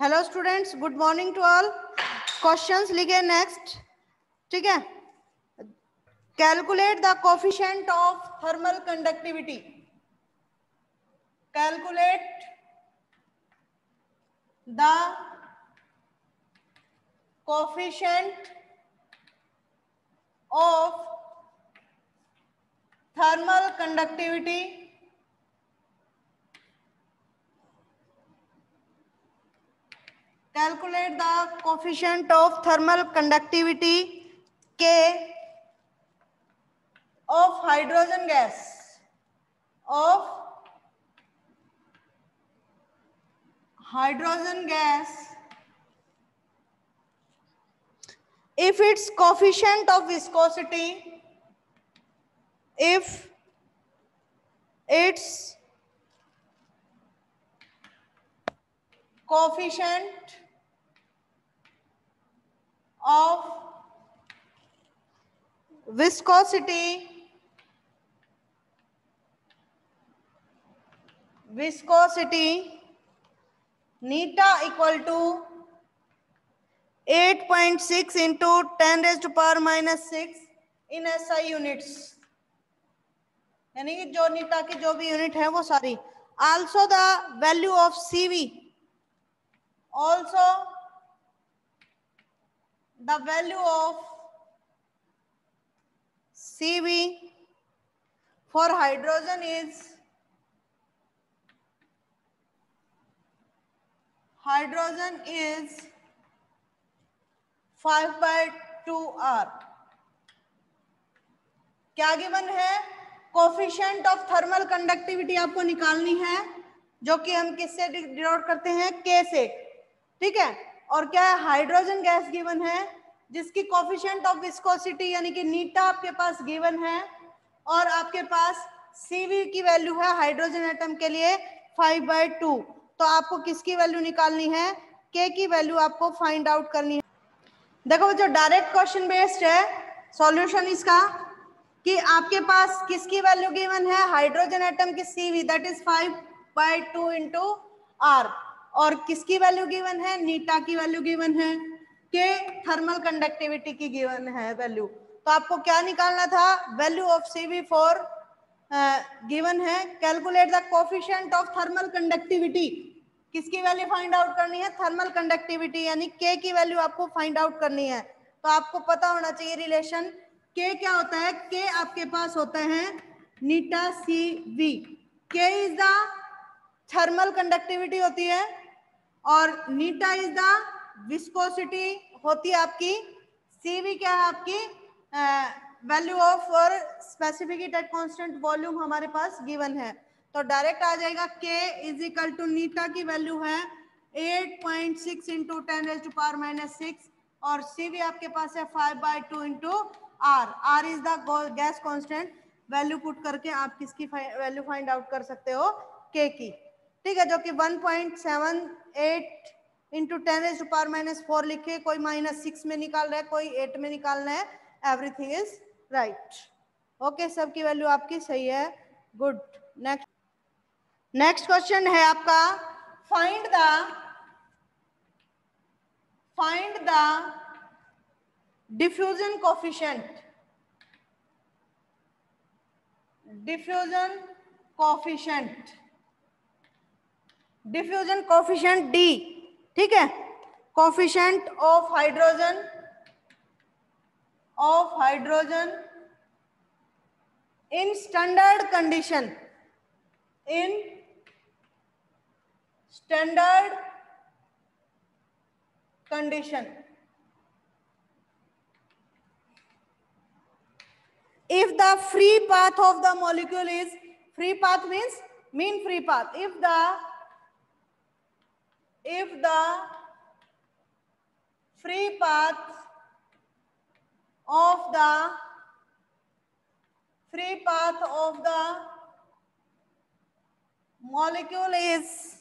Hello students, good morning to all. Questions लिखे next, ठीक है। Calculate the coefficient of thermal conductivity. Calculate the coefficient of thermal conductivity calculate the coefficient of thermal conductivity K of hydrogen gas if its coefficient of viscosity neta equal to 8.6 into 10 raised to power minus 6 in SI units, यानी कि जो नीटा की जो भी unit है वो सारी। Also the value of CV, also the value of CV for hydrogen is 5/2R। क्या गिवन है? कोफिशिएंट ऑफ थर्मल कंडक्टिविटी आपको निकालनी है, जो कि हम किससे डिनोट करते हैं? K से, ठीक है। और क्या है? हाइड्रोजन गैस गिवन है, जिसकी कोफिशिएंट ऑफ विस्कोसिटी यानी कि नीटा आपके पास गिवन है, और आपके पास CV की वैल्यू है हाइड्रोजन एटम के लिए 5/2। तो आपको किसकी वैल्यू निकालनी है? K की वैल्यू आपको फाइंड आउट करनी है। देखो जो डायरेक्ट क्वेश्चन बेस्ड है सॉल्यूशन इसका, कि आपके पास किसकी वैल्यू गिवन है? हाइड्रोजन एटम की CV, that is 5/2 into R। और किसकी वैल्यू गिवन है? नीटा की वैल्यू गिवन है, के थर्मल कंडक्टिविटी की गिवन है वैल्यू। तो आपको क्या निकालना था? Value of CV for given है। Calculate the coefficient of thermal conductivity, किसकी वैल्यू फाइंड आउट करनी है? थर्मल कंडक्टिविटी, यानी K की वैल्यू आपको फाइंड आउट करनी है। तो आपको पता होना चाहिए रिलेशन। K क्या होता है? K आपके पास होता है नीटा CV। K is the thermal conductivity होती है, और नीटा इज द विस्कोसिटी होती है आपकी। CV क्या है? आपकी वैल्यू ऑफ और specific heat at constant volume हमारे पास गिवन है। तो डायरेक्ट आ जाएगा K इज इक्वल टू नीटा की वैल्यू है 8.6 into 10 raise to power minus 6, और CV आपके पास है 5/2 into R is the gas constant. Value put करके आप किसकी वैल्यू फाइंड आउट कर सकते हो? K की, ठीक है, जो कि 1.78 into 10 raise to power minus 4 लिखे। कोई -6 में निकाल रहा है, कोई 8 में निकालना है। Everything is right. ओके, सबकी वैल्यू आपकी सही है। गुड। नेक्स्ट क्वेश्चन है आपका, find the diffusion coefficient D, ठीक है। Coefficient of hydrogen in standard condition if the free path of the molecule is, free path means mean free path, if the free path of the molecule is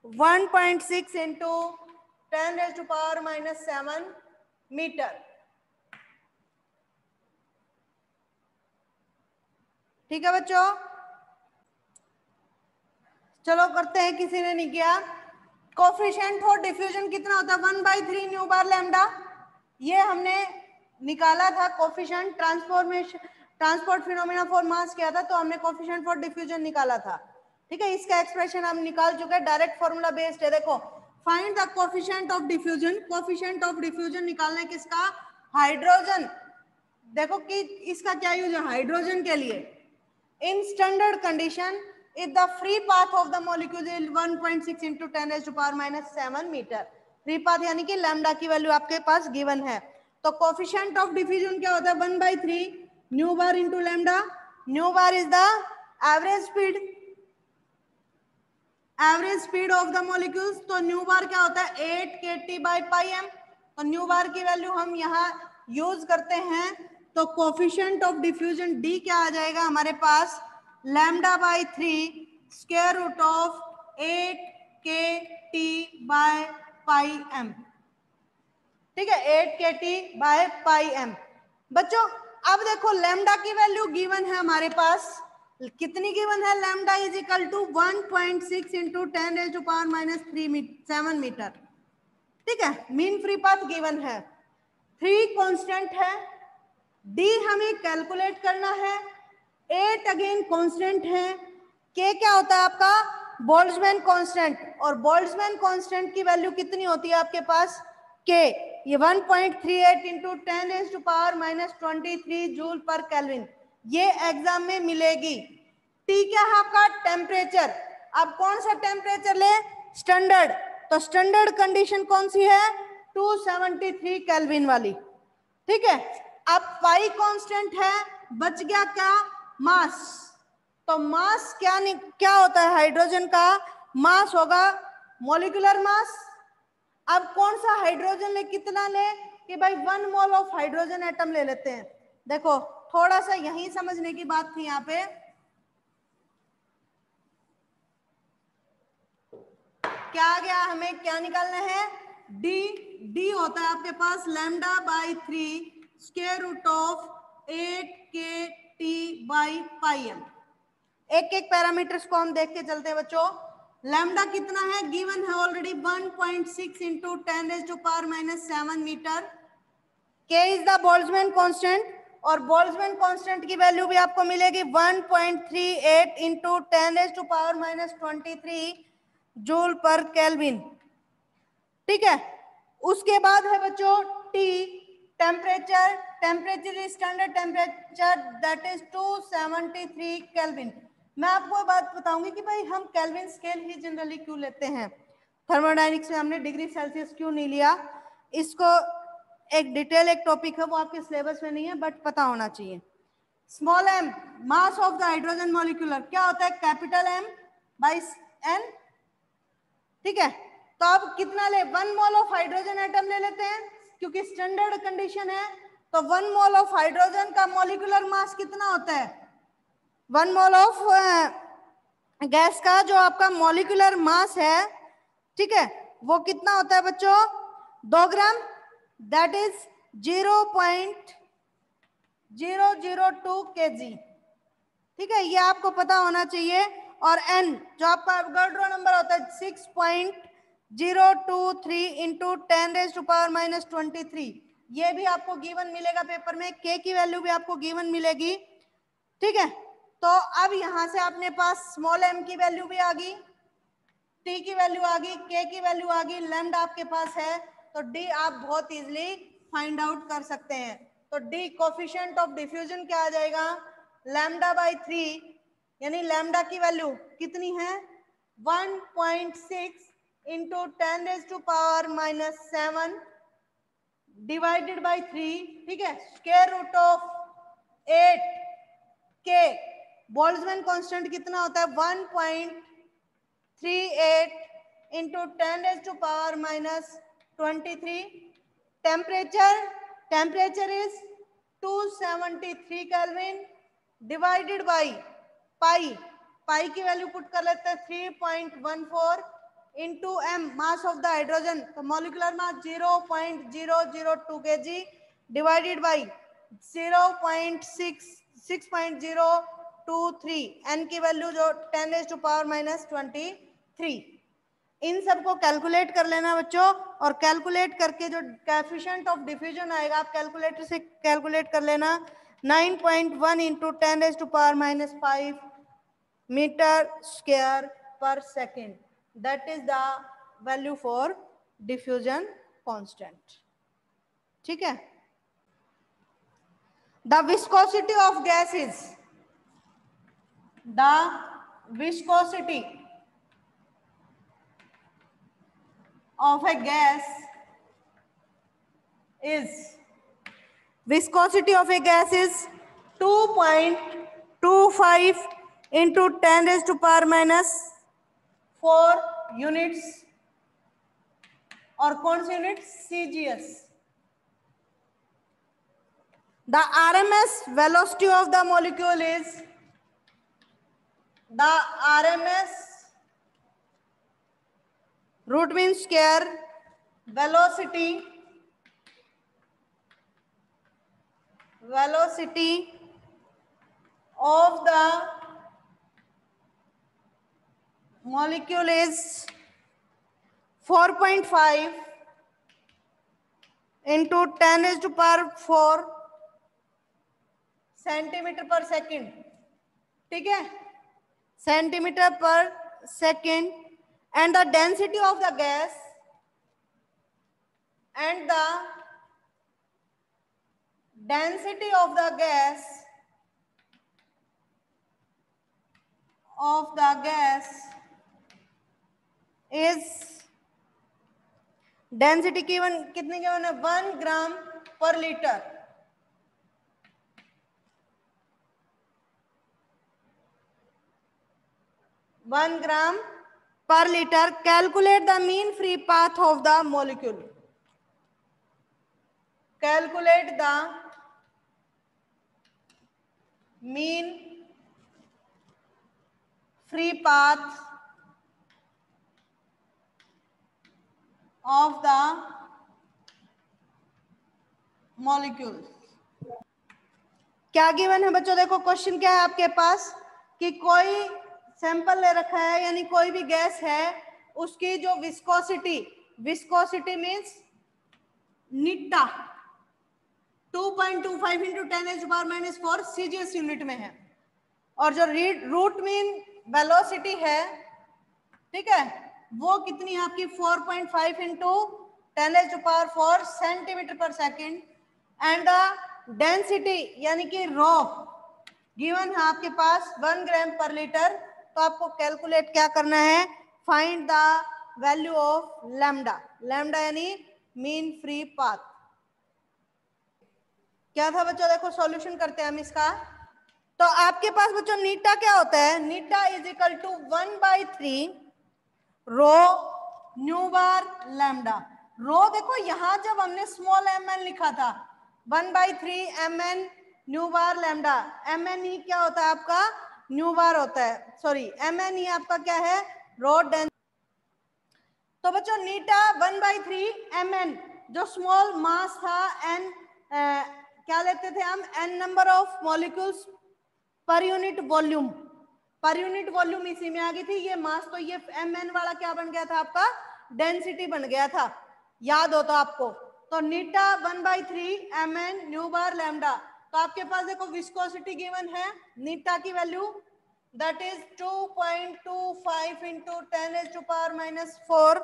1.6 into 10 raised to power minus 7 metre. ठीक है बच्चों, चलो करते हैं, किसी ने नहीं किया। कोफिशिएंट फॉर डिफ्यूजन कितना होता है 1/3 न्यू बार लैम्डा, ये हमने निकाला था coefficient transport phenomena for mass किया था तो हमने कोफिशिएंट फॉर डिफ्यूजन निकाला था, ठीक है। इसका एक्सप्रेशन हम निकाल चुके हैं, डायरेक्ट फॉर्मूला बेस्ड है। देखो find the coefficient of diffusion, coefficient of diffusion निकालना है किसका, हाइड्रोजन। देखो कि इसका क्या यूज है हाइड्रोजन के लिए। In standard condition if the free path of the molecule is 1.6 into 10 raised to power minus 7 metre, free path यानी कि लैम्डा की वैल्यू आपके पास गिवन है, तो कोफिशिएंट ऑफ डिफ्यूजन क्या होता है 1/3 new bar into lambda. New bar is the average speed of the molecules, तो न्यू बार क्या होता है 8 kT/m, तो न्यू बार की वैल्यू हम यहाँ यूज करते हैं, तो कोफिशिएंट ऑफ डिफ्यूजन डी क्या आ जाएगा हमारे पास λ/3 स्क्वायर रूट ऑफ 8 kT/m, ठीक है 8 kT/m। बच्चों अब देखो लैम्डा की वैल्यू गिवन है हमारे पास, कितनी गिवन है, lambda is equal to 1.6 into 10 raised to power minus 7 metre, ठीक है। मीन फ्री पाथ गिवन है, 3 कांस्टेंट है, डी हमें कैलकुलेट करना है, 8 अगेन कांस्टेंट है, के क्या होता है आपका बोल्ट्जमैन कांस्टेंट, और बोल्ट्जमैन कांस्टेंट की वैल्यू कितनी होती है आपके पास के, ये 1.38 into 10 raised to power minus 23 joule per kelvin, ये एग्जाम में मिलेगी। टी क्या है आपका टेम्परेचर, अब कौन सा टेम्परेचर ले स्टैंडर्ड, तो स्टैंडर्ड कंडीशन कौन सी है 273 केल्विन वाली, ठीक है। अब पाई कांस्टेंट है, बच गया क्या मास, तो मास क्या होता है हाइड्रोजन का मास होगा मॉलिक्यूलर मास। अब कौन सा हाइड्रोजन ले कितना ले कि भाई 1 मोल ऑफ हाइड्रोजन एटम ले लेते हैं। देखो थोड़ा सा यही समझने की बात थी यहाँ पे, क्या आ गया हमें क्या निकालना है डी होता है आपके पास λ/3 स्क्वायर रूट ऑफ 8 kT/m। एक एक पैरामीटर्स को हम देख के चलते हैं बच्चों। लैम्डा कितना है गिवन है already 1.6 into 10 raised to power minus 7 metre, K is the Boltzmann constant, और बोल्ट्जमैन कांस्टेंट की वैल्यू भी आपको मिलेगी 1.38 into 10 raised to power minus 23 joule per kelvin, ठीक है। उसके बाद है बच्चों T temperature is standard temperature that is 273 kelvin. मैं आपको बात बताऊंगी कि भाई हम केल्विन स्केल ही जनरली क्यों लेते हैं, थर्मोडायनेमिक्स में हमने डिग्री सेल्सियस क्यों नहीं लिया, इसको एक डिटेल एक टॉपिक है वो आपके सिलेबस में नहीं है बट पता होना चाहिए। Small m mass of the hydrogen molecular क्या होता है कैपिटल M/n, ठीक है। तो अब कितना ले 1 मोल ऑफ हाइड्रोजन एटम ले लेते हैं क्योंकि स्टैंडर्ड कंडीशन है, तो 1 मोल ऑफ हाइड्रोजन का मॉलिक्यूलर मास कितना होता है 1 मोल ऑफ गैस का जो आपका मॉलिक्यूलर मास है, ठीक है, वो कितना होता है बच्चों 2 ग्राम, दैट इज 0.002 kg, ठीक है, ये आपको पता होना चाहिए। और n जो आपका एवोगाड्रो नंबर होता है 6.023 into 10 raised to power minus 23, ये भी आपको गिवन मिलेगा पेपर में, k की वैल्यू भी आपको गिवन मिलेगी, ठीक है। तो अब यहां से अपने पास स्मॉल m की वैल्यू भी आ गई, t की वैल्यू आ गई, k की वैल्यू आ गई, लैम्डा आपके पास है, तो d आप बहुत इजीली फाइंड आउट कर सकते हैं। तो d कोफिशिएंट ऑफ डिफ्यूजन क्या आ जाएगा λ/3, यानी लैम्डा की वैल्यू कितनी है 1.6 into 10 raised to power minus 7 divided by 3, ठीक है, स्क्वायर रूट ऑफ 8 के, बोल्ट्जमैन कांस्टेंट कितना होता है 1.38 into 10 raised to power minus 23, temperature is 273 kelvin divided by pi की वैल्यू पुट कर लेते हैं 3.14 into m mass of the hydrogen, तो molecular mass 0.002 kg divided by 6.023, n की वैल्यू जो 10 raised to power minus 23, इन सबको कैलकुलेट कर लेना बच्चों, और कैलकुलेट करके जो कोएफिशिएंट ऑफ डिफ्यूजन आएगा आप कैलकुलेटर से कैलकुलेट कर लेना। 9.1 इंटू 10⁻⁻5 मीटर स्क्वायर पर second, that is the value for diffusion constant. ठीक है। The viscosity of gas is, the viscosity of a gas is, viscosity of a gas is 2.25 into 10⁻⁻4 units, और कौन सी unit? CGS। The RMS velocity of the molecule is, the RMS root mean square velocity of the molecule is 4.5 into 10⁻⁴ centimetre पर second. ठीक है, centimetre पर second. And the density of the gas, and the density of the gas is, density कितनी given है? 1 ग्राम पर litre. One gram per liter. Calculate the mean free path of the molecule. Calculate the mean free path of the molecule. क्या given है बच्चों? देखो question क्या है आपके पास कि कोई सैंपल ले रखा है, यानी कोई भी गैस है, उसकी जो viscosity means निट्टा 2.25 into 10⁻⁻4 CGS unit में है, और जो रूट मीन वेलोसिटी है, ठीक है, वो कितनी है आपकी? 4.5 इंटू 10⁻⁴ सेंटीमीटर पर सेकेंड। एंड द डेंसिटी यानी कि रॉ गिवन है आपके पास 1 ग्राम पर लीटर। तो आपको कैलकुलेट क्या करना है? Find the value of lambda. Lambda यानी मीन फ्री पाथ। क्या था बच्चों? देखो सॉल्यूशन करते हैं हम इसका। तो आपके पास बच्चों नीटा क्या होता है? Eta is equal to 1/3 rho nu bar lambda. Rho देखो यहां जब हमने स्मॉल mn लिखा था 1/3 mn new bar lambda, mn ही क्या होता है आपका? न्यू बार होता है, सॉरी mn ही आपका क्या है? Rho density. तो बच्चों नीटा 1/3 mn, जो स्मॉल मास था n, क्या लेते थे हम? n number of molecules per unit volume. Per unit volume इसी में आ गई थी। ये मास तो ये mn वाला क्या बन गया था आपका? डेंसिटी बन गया था, याद हो तो आपको। तो नीटा 1/3 mn न्यू बार लैम्डा। तो आपके पास देखो विस्कोसिटी गिवन है, नीटा की वैल्यू दैट इज 2.25 इंटू 10⁻⁻4।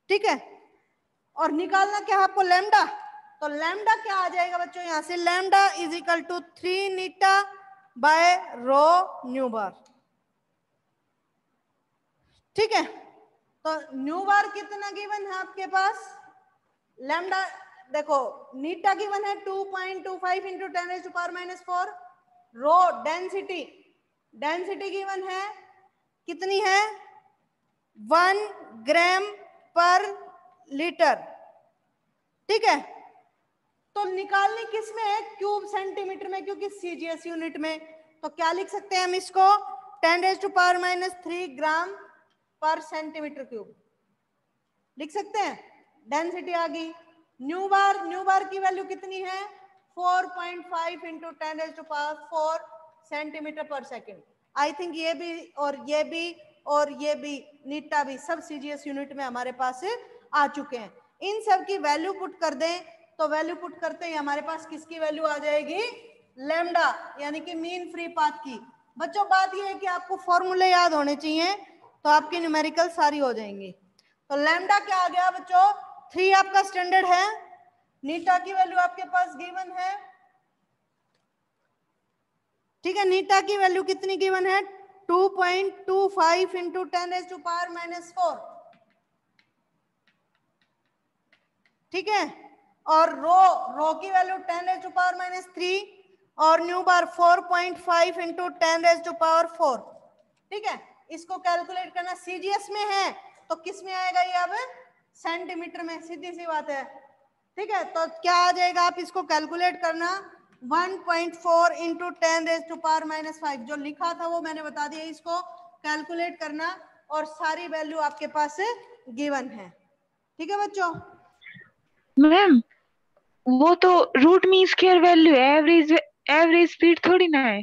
ठीक है, और निकालना क्या है आपको? लैम्डा। तो लैम्डा क्या आ जाएगा बच्चों? यहां से lambda is equal to 3 eta by rho nu bar. ठीक है, तो न्यू बार कितना गिवन है आपके पास? लैम्डा देखो नीटा गिवन है 2.25 इंटू 10⁻⁻4। रो डेंसिटी गिवन है कितनी है? 1 ग्राम पर लीटर। ठीक है, तो निकालनी किस में है? क्यूब सेंटीमीटर में, क्योंकि CGS यूनिट में। तो क्या लिख सकते हैं हम इसको? 10⁻³ ग्राम पर सेंटीमीटर क्यूब लिख सकते हैं। डेंसिटी आ गई। न्यू बार की वैल्यू कितनी है? 4.5 इंटू 10⁻⁴ सेंटीमीटर पर सेकेंड। आई थिंक ये भी और ये भी और ये भी नीटा भी, सब सीजीएस यूनिट में हमारे पास आ चुके हैं। इन सब की वैल्यू पुट कर दें तो वैल्यू पुट करते ही हमारे पास किसकी वैल्यू आ जाएगी, लैम्डा, यानी कि मीन फ्री पाथ की। बच्चों बात ये है कि आपको फॉर्मूले याद होने चाहिए तो आपकी न्यूमेरिकल सारी हो जाएंगी। तो लैम्डा क्या आ गया बच्चों, 3 आपका स्टैंडर्ड है, नीटा की वैल्यू आपके पास गिवन है, ठीक है। नीटा की वैल्यू कितनी गिवन है, 2.25 इंटू 10⁻⁻⁴, ठीक है। और रो की वैल्यू 10⁻⁻³ और न्यू बार 4.5 इंटू 10⁻⁴, ठीक है। इसको कैलकुलेट करना, सीजीएस में है तो किस में आएगा ये, अब सेंटीमीटर में, सीधी सी बात है, ठीक है। तो क्या आ जाएगा, आप इसको कैलकुलेट करना, 1.4 इंटू 10⁻⁻⁵ जो लिखा था वो मैंने बता दिया, इसको कैलकुलेट करना और सारी वैल्यू आपके पास गिवन है, ठीक है बच्चों। मैम वो तो रूट मीन स्क्वायर वैल्यू है, एवरेज स्पीड थोड़ी ना है।